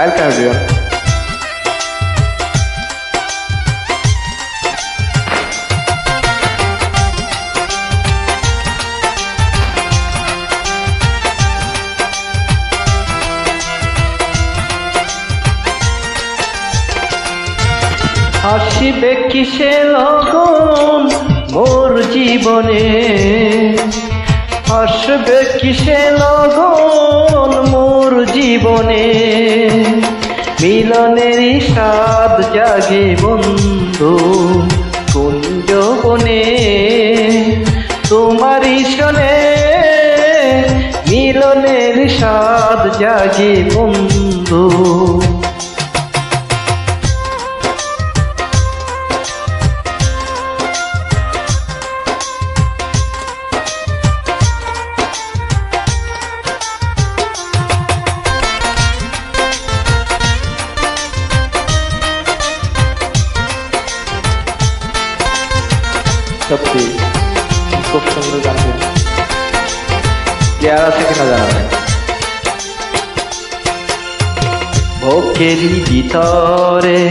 I'll carry on. আসিবে কিসে লগন মোর জীবনে, আসবে কিসে লগন মোর জীবনে, মিলনেরই স্বাদ জাগে বন্ধু কোন যৌবনে, তোমারই শোনে মিলনের স্বাদ জাগে বন্ধু। সত্যি খুব সুন্দর গান, কে আর আছে কিনা জানা নেই। বুকেরই ভিতরে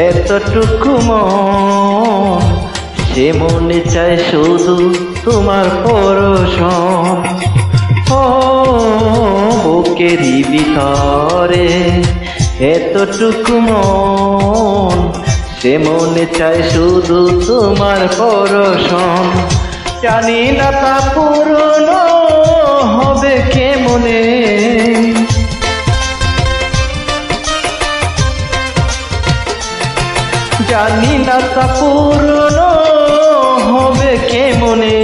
এতটুকু মন, সে মনে চায় শুধু তোমার পরশন। ও বুকেরই ভিতরে এতটুকু মন, সে মনে চায় শুধু তোমার পরশন। জানি না তা পূরণ হবে কেমনে, জানি না তা পূরণ হবে কেমনে,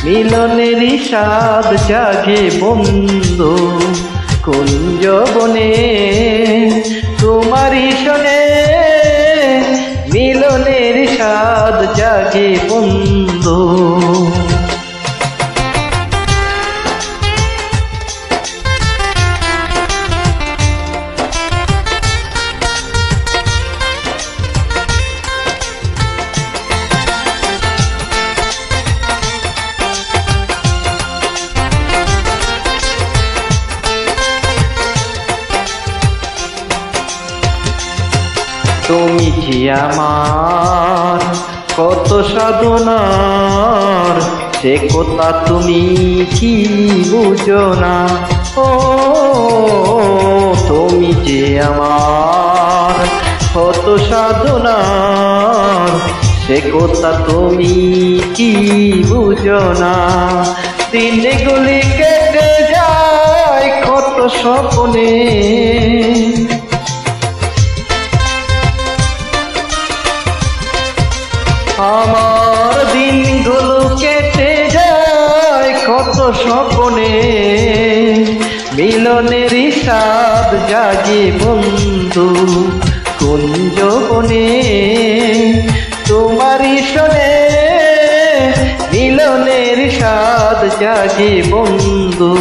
মিলনেরই স্বাদ জাগে বন্ধু কোন যৌবনে, তোমারই শোনে মিলনের স্বাদ জাগে বন্ধু। তুমি যে আমার কত সাধনার, সে কথা তুমি কি বুঝো না। ও তুমি যে আমার কত সাধনার, সে কথা তুমি কি বুঝো না। দিনগুলি কেটে যায় কত স্বপ্নে, আমার দিনগুলো কেটে যায় কত স্বপ্নে, মিলনেরই স্বাদ জাগে বন্ধু কোন যৌবনে, তোমারই শোনে মিলনের স্বাদ জাগে বন্ধু।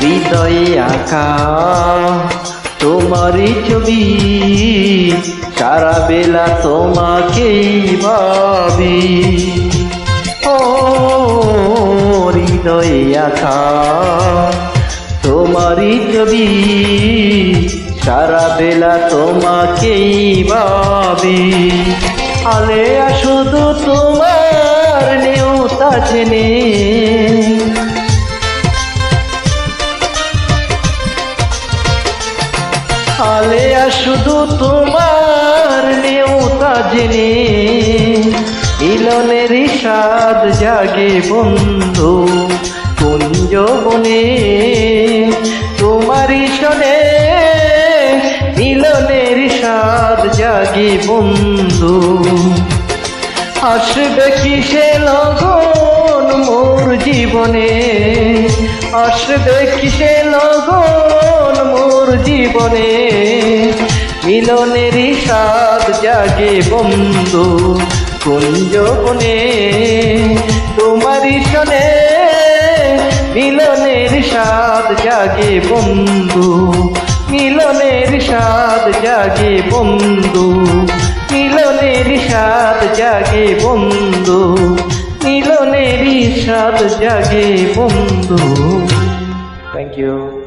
হৃদয়ে আঁকা তোমারই ছবি, সারা বেলা তোমাকেই ভাবি। ও হৃদয়ে আঁকা তোমারই ছবি, সারা বেলা তোমাকেই ভাবি। আলেয়া শুধু তোমার নেওতা জেনে, আলেয়া শুধু তোমার নেওতা জেনে, মিলনেরই স্বাদ জাগে বন্ধু কোন যৌবনে, তোমারই শোনে মিলনের স্বাদ জাগে বন্ধু। আসবে কিসে লগন মোর জীবনে, দেখি সে লগন মোর জীবনে, মিলনেরই স্বাদ জাগে বন্ধু কুঞ্জবনে, তোমারই শোনে মিলনের স্বাদ জাগে বন্ধু, মিলনের স্বাদ জাগে বন্ধু, মিলনের স্বাদ জাগে বন্ধু, মিলনের স্বাদ জাগে বন্ধু। Thank you.